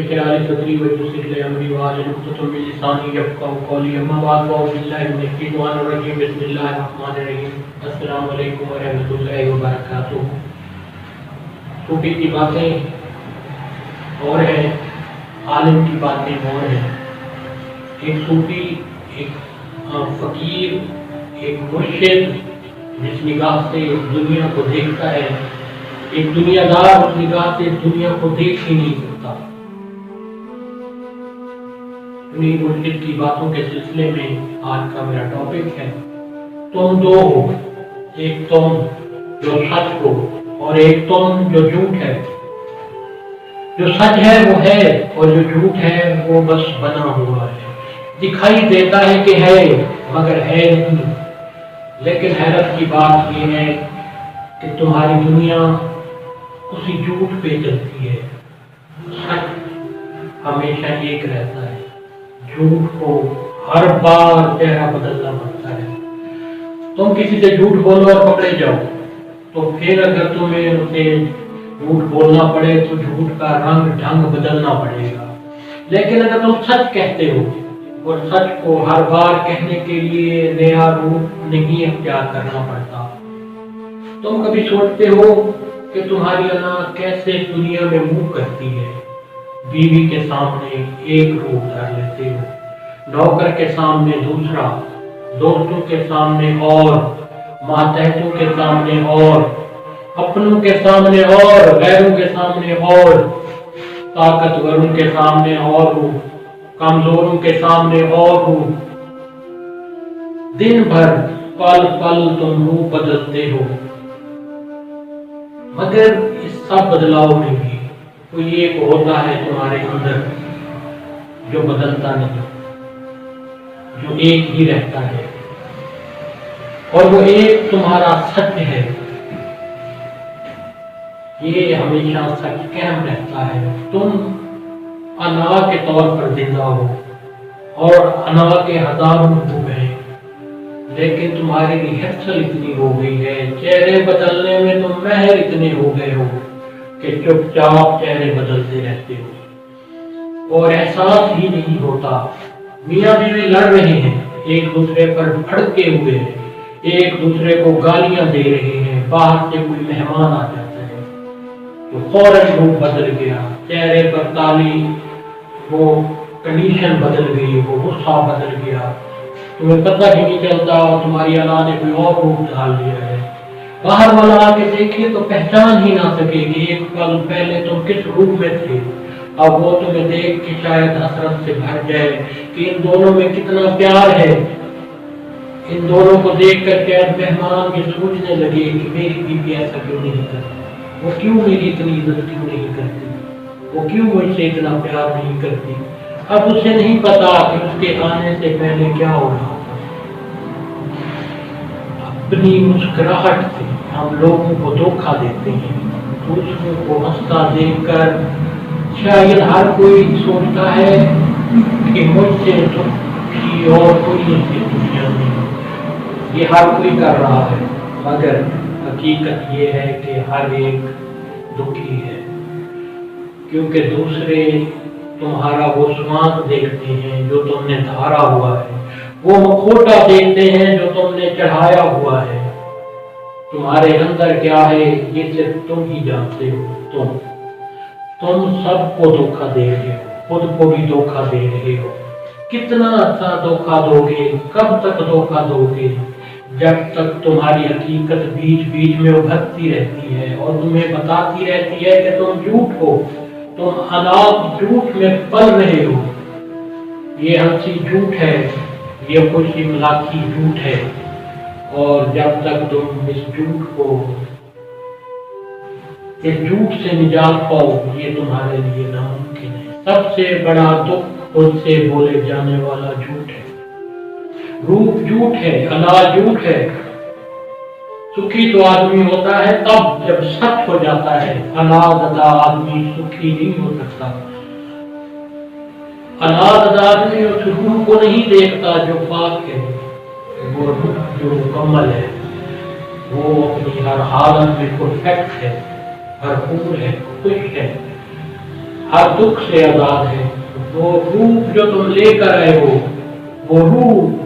خلال صدری ويسر لي امري واحلل عقدة من لساني يفقهوا قولي اما بعد فاعوذ بالله من الشيطان الرجيم بسم الله الرحمن الرحيم السلام علیکم ورحمۃ اللہ وبرکاتہ۔ صوفی کی باتیں اور ہیں، عالم کی باتیں اور ہیں۔ ایک صوفی، ایک فقیر، ایک مرشد جس نگاہ سے دنیا کو دیکھتا ہے، ایک دنیا دار اس نگاہ سے دنیا کو دیکھ ہی نہیں سکتا۔ انہیں مرشد کی باتوں کے سلسلے میں آج کا میرا ٹاپک ہے، تم دو ہو، ایک تم جو سچ ہو اور ایک تم جو جھوٹ ہے۔ جو سچ ہے وہ ہے اور جو جھوٹ ہے وہ بس بنا ہوا ہے، دکھائی دیتا ہے کہ ہے مگر ہے نہیں۔ لیکن حیرت کی بات یہ ہے کہ تمہاری دنیا اسی جھوٹ پہ چلتی ہے، سچ ہمیشہ ایک رہتا ہے، جھوٹ کو ہر بار چہرہ بدلنا پڑتا ہے۔ تم کسی سے جھوٹ بولو اور پکڑے جاؤ تو پھر اگر تمہیں اسے جھوٹ بولنا پڑے تو جھوٹ کا رنگ ڈھنگ بدلنا پڑے گا۔ لیکن اگر تم سچ کہتے ہو اور سچ کو ہر بار کہنے کے لیے نیا روپ نہیں اختیار کرنا پڑتا، تم کبھی سوچتے ہو کہ تمہاری انا کیسے دنیا میں منہ کرتی ہے؟ بیوی کے سامنے ایک روپ دھر لیتے ہو، نوکر کے سامنے دوسرا، دوستوں کے سامنے اور، ماتحتوں کے سامنے اور، اپنوں کے سامنے اور، غیروں کے سامنے اور، طاقتوروں کے سامنے اور ہو، کمزوروں کے سامنے اور ہو۔ دن بھر پل پل تم روح بدلتے ہو، مگر اس سب بدلاؤ میں بھی کوئی ایک ہوتا ہے تمہارے اندر جو بدلتا نہیں، جو ایک ہی رہتا ہے، اور وہ ایک تمہارا سچ ہے۔ یہ ہمیشہ سچ قائم رہتا ہے۔ تم انا کے طور پر زندہ ہو اور انا کے ہزاروں روپ ہیں، لیکن تمہاری ریہرسل اتنی ہو گئی ہے، چہرے بدلنے میں تم ماہر اتنے ہو گئے ہو کہ چپ چاپ چہرے بدلتے رہتے ہو اور احساس ہی نہیں ہوتا۔ میاں بیوی لڑ رہے ہیں، ایک دوسرے پر بھڑکے ہوئے ہیں، ایک دوسرے کو گالیاں دے رہے ہیں، باہر سے کوئی مہمان آ جاتا ہے تو فوراً روپ بدل گیا، چہرے پر تالی، وہ کنڈیشن بدل گئی، وہ غصہ بدل گیا، تمہیں پتہ ہی نہیں چلتا تمہاری انا نے کوئی اور روپ ڈال لیا ہے۔ باہر والا آ کے دیکھے تو پہچان ہی نہ سکے کہ ایک پل پہلے تم کس روپ میں تھے۔ اب وہ تمہیں دیکھ کے شاید حسرت سے بھر جائے کہ ان دونوں میں کتنا پیار ہے۔ ان دونوں کو دیکھ کر شاید مہمان یہ سوچنے لگے کہ میری بیوی ایسا کیوں نہیں کرتی، وہ کیوں میری اتنی عزت کیوں نہیں کرتی، وہ کیوں مجھ سے اتنا پیار نہیں کرتی۔ اب اسے نہیں پتا کہ اس کے آنے سے پہلے کیا ہو رہا تھا۔ اپنی مسکراہٹ سے ہم لوگوں کو دھوکہ دیتے ہیں، دوسروں کو ہنستا دیکھ کر شاید ہر کوئی سوچتا ہے کہ مجھ سے دکھی اور کوئی نہیں دنیا میں، یہ ہر کوئی کر رہا ہے، مگر حقیقت یہ ہے کہ ہر ایک دکھی ہے، کیونکہ دوسرے تمہارا وہ سوانگ دیکھتے ہیں جو تم نے دھارا ہوا ہے، وہ مکھوٹا دیکھتے ہیں جو تم نے چڑھایا ہوا ہے۔ تمہارے اندر کیا ہے یہ صرف تم ہی جانتے ہو۔ تم سب کو دھوکہ دے رہے ہو، خود کو بھی دھوکہ دے رہے ہو۔ کتنا اچھا دھوکہ دو گے، کب تک دھوکہ دو گے؟ جب تک تمہاری حقیقت بیچ بیچ میں ابھرتی رہتی ہے اور تمہیں بتاتی رہتی ہے کہ تم جھوٹ ہو، تم حالات جھوٹ میں پل رہے ہو۔ یہ ہنسی جھوٹ ہے، یہ خوشی مذاقی جھوٹ ہے، اور جب تک تم اس جھوٹ سے نجات پاؤ یہ تمہارے لیے ناممکن ہے۔ سب سے بڑا دکھ خود سے بولے جانے والا جھوٹ ہے۔ روپ جھوٹ ہے، انا جھوٹ ہے۔ سکھی تو آدمی ہوتا ہے تب جب سچ ہو جاتا ہے، انا زدہ آدمی سکھی نہیں ہو سکتا۔ انا زدہ آدمی اس روح کو نہیں دیکھتا جو پاک ہے، وہ روح جو مکمل ہے، وہ اپنی ہر حالت میں پرفیکٹ ہے، بھرپور ہے، خوش ہے، हर दुख से आजाद है। वो रूप जो तुम लेकर आए हो, वो रूप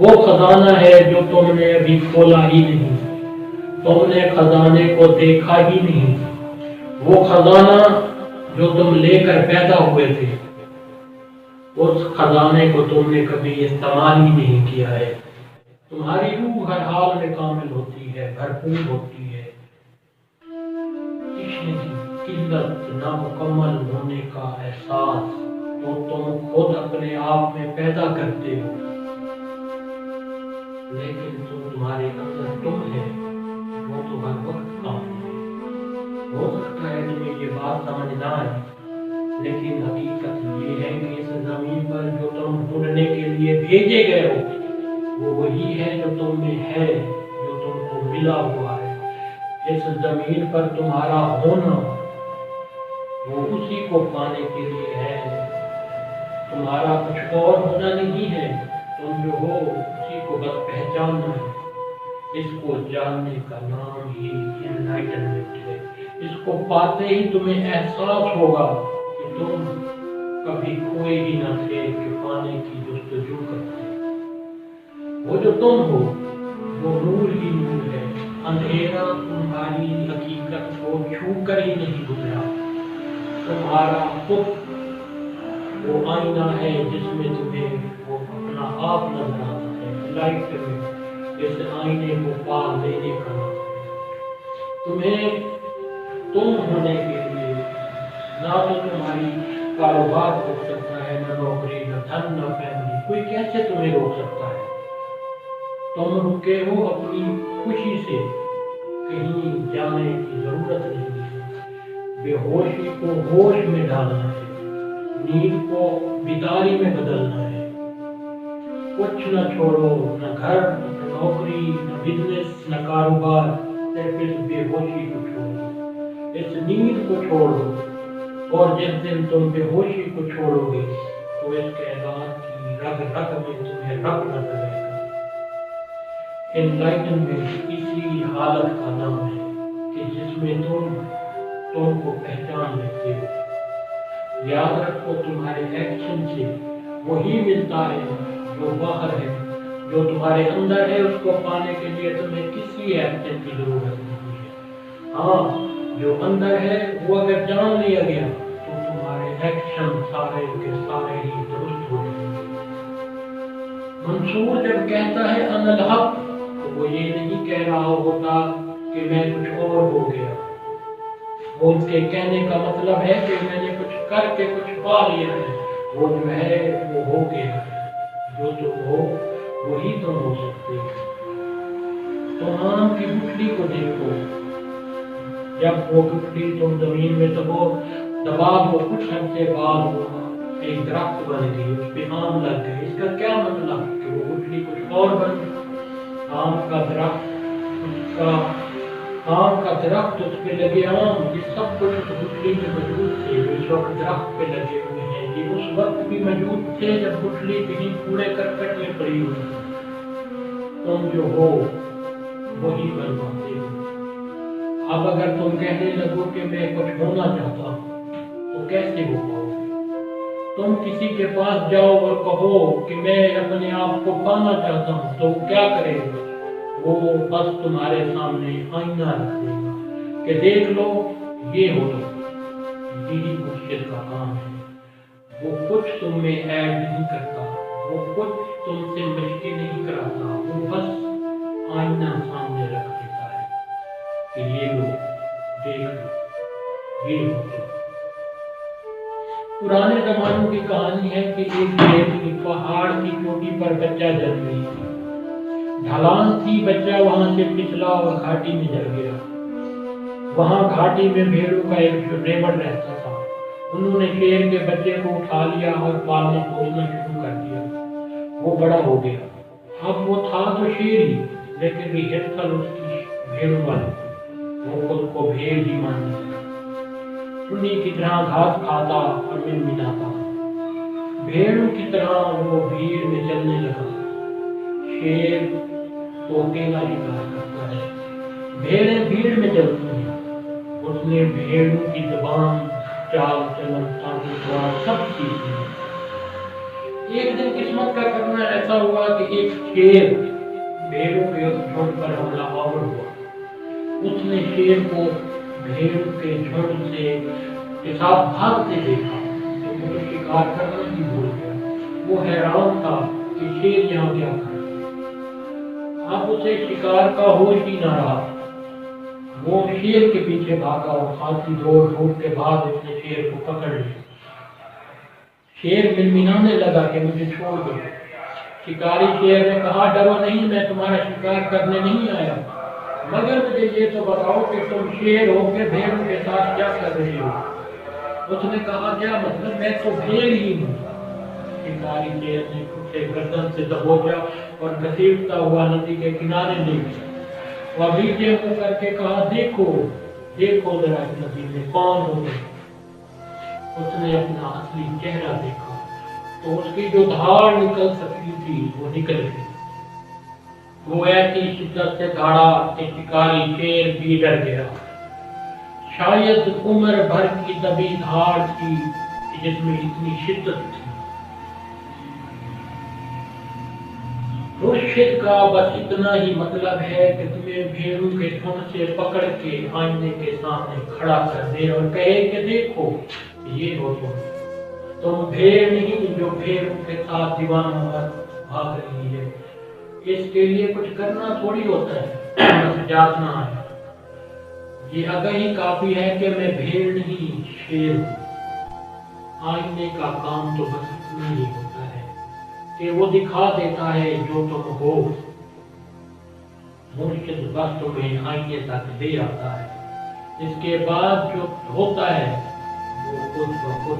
वो खजाना है जो तुमने अभी खोला ही नहीं, तुमने खजाने को देखा ही नहीं। वो खजाना जो तुम लेकर पैदा हुए थे, उस खजाने को तुमने कभी इस्तेमाल ही नहीं किया है। तुम्हारी रूह हर हाल में कामिल होती है, भरपूर होती है। इश्क की किल्लत नामुकम्मल होने का एहसास तो तुम खुद अपने आप में पैदा करते हो, लेकिन तुम्हारे अंदर तुम है वो तो हर वक्त काम है। हो सकता है तुम्हें ये बात समझ ना आए, लेकिन हकीकत ये है कि इस जमीन पर जो तुम ढूंढने के लिए भेजे गए हो, वो वही है जो तुम में है, जो तुमको मिला हुआ है। इस जमीन पर तुम्हारा होना वो उसी को पाने के लिए है। तुम्हारा कुछ और होना नहीं है, तुम जो हो उसी को बस पहचानना है। इसको जानने का नाम ही एनलाइटनमेंट है। इसको पाते ही तुम्हें एहसास होगा कि तुम कभी खोए ही न थे, कि पाने की जस्तजू करते। वो जो तुम हो वो नूर ही नूर है। अंधेरा तुम्हारी हकीकत को छू कर ही नहीं गुजरा। तुम्हारा खुद वो आईना है जिसमें तुम्हें वो अपना आप नजर आता है। लाइट में इस आईने को पार लेने का नाम है। तुम्हें तुम होने के लिए ना तो तुम्हारी कारोबार रोक सकता है, न नौकरी, न धन, न फैमिली। कोई कैसे तुम्हें रोक सकता है? तुम रुके हो अपनी खुशी से, कहीं जाने की जरूरत नहीं है। बेहोशी को होश में डालना है, नींद को बिदारी में बदलना है। कुछ न छोड़ो, न घर, न नौकरी, न बिजनेस, न कारोबार, सिर्फ इस बेहोशी को छोड़ो, इस नींद को छोड़ो। और जिस दिन तुम बेहोशी को छोड़ोगे तो इस कैदात की रग रग में तुम्हें रब नजर आएगा। एनलाइटनमेंट इसी हालत का नाम है कि जिसमें तुमको पहचान लेते हो। याद रखो, तुम्हारे एक्शन से वही मिलता है जो बाहर है। जो तुम्हारे अंदर है उसको पाने के लिए तुम्हें किसी एक्शन की जरूरत नहीं है। हाँ, जो अंदर है वो अगर जान लिया गया तो तुम्हारे एक्शन सारे के सारे ही दुरुस्त हो जाएंगे। मंसूर जब कहता है अनल हक, तो वो ये नहीं कह रहा होता कि मैं कुछ और हो गया। वो उसके कहने का मतलब है कि मैंने कुछ करके कुछ पा लिया है। वो जो है वो हो गया है। जो तुम हो वही तुम हो सकते हो। तुम आम की गुठली को देखो, जब वो गुठली तुम जमीन में दबा दो, कुछ हफ्ते बाद वो एक दरख्त बन गई, उस पे आम लग गए। इसका क्या मतलब कि वो गुठली कुछ और बन गई। आम का दरख्त, उसका आम का दरख्त, उस पे लगे आम, ये सब कुछ उस गुठली में मौजूद थे। जो इस वक्त दरख्त पे लगे हुए हैं, ये उस वक्त भी मौजूद थे जब गुठली कहीं कूड़े करकट में पड़ी हुई। तुम जो हो वही बन पाते हो। अब अगर तुम कहने लगो कि मैं कुछ होना चाहता हूँ, तो कैसे हो पाओगे? तुम किसी के पास जाओ और कहो कि मैं अपने आप को पाना चाहता हूँ, तो वो क्या करेगा? वो बस तुम्हारे सामने आईना रख देगा कि देख लो, ये हो लो। यही मुश्किल का काम है। वो कुछ तुम में ऐड नहीं करता, वो कुछ तुमसे मशक़ें नहीं कराता। वो बस आईना सामने रख देता है कि ये लो, देख लो, ये हो लो। पुराने जमानों की कहानी है कि एक पहाड़ की चोटी पर बच्चा जन्म लिया। ढलान थी, बच्चा वहां से फिसला और घाटी में जल गया। वहां घाटी में भेड़ों का एक रेवड़ रहता था। उन्होंने शेर के बच्चे को उठा लिया और पालना पोसना शुरू कर दिया। वो बड़ा हो गया। अब वो था तो शेर ही, लेकिन रिहर्सल उसकी भेड़ों वाली। वो खुद को भेड़ ही मानने लगा। उन्हीं की तरह घास खाता और मिनमिनाता। भेड़ों की तरह वो भीड़ में चलने लगा। शेर तो अकेला शिकार करता है, भेड़ें भीड़ में चलती हैं। उसने भेड़ों की जुबान चाल चलन ताकतवर सब चीजें। एक दिन किस्मत का करना ऐसा हुआ कि एक शेर भेड़ों के झुंड पर हमलावर हुआ। उसने शेर को भेड़ों के झुंड के साथ भागते देखा तो वो शिकार करना ही भूल गया। वो हैरान था कि शेर यहाँ क्या कर रहा। अब उसे शिकार का होश ही न रहा। वो शेर के पीछे भागा और खासी दौड़ के बाद उसने शेर को पकड़ लिया। शेर मिनमिनाने लगा कि मुझे छोड़ दो। शिकारी शेर ने कहा, डरो नहीं, मैं तुम्हारा शिकार करने नहीं आया, मगर मुझे ये तो बताओ कि तुम शेर होकर भेड़ों के साथ क्या कर रहे हो। उसने कहा, क्या मतलब, मैं तो भेड़ ही हूँ। शिकारी शेर ने उसे गर्दन से दबोचा और घसीटता हुआ नदी के किनारे ले गया। वह नीचे मुंह करके कहा, देखो देखो जरा इस नदी में कौन हो गए। उसने अपना असली चेहरा देखा तो उसकी जो धार निकल सकती थी वो निकल गई। वो ऐसी शिद्दत से धाड़ा कि शिकारी शेर भी डर गया। शायद उम्र भर की दबी धार थी जिसमें इतनी शिद्दत थी। मुर्शिद का बस इतना ही मतलब है कि तुम्हें भेड़ों के झुंड से पकड़ के आईने के सामने खड़ा कर दे और कहे कि देखो ये हो तुम भेड़ नहीं जो भेड़ों के साथ दीवाना भाग रही है। इसके लिए कुछ करना थोड़ी होता है, बस जांचना है। ये अगर ही काफी है कि मैं भेड़ नहीं शेर हूँ। आईने का काम तो बस इतना ही होता है कि वो दिखा देता है जो तुम हो। मुर्शिद बस तुम्हें आईने तक ले आता है, इसके बाद जो होता है वो खुद ब खुद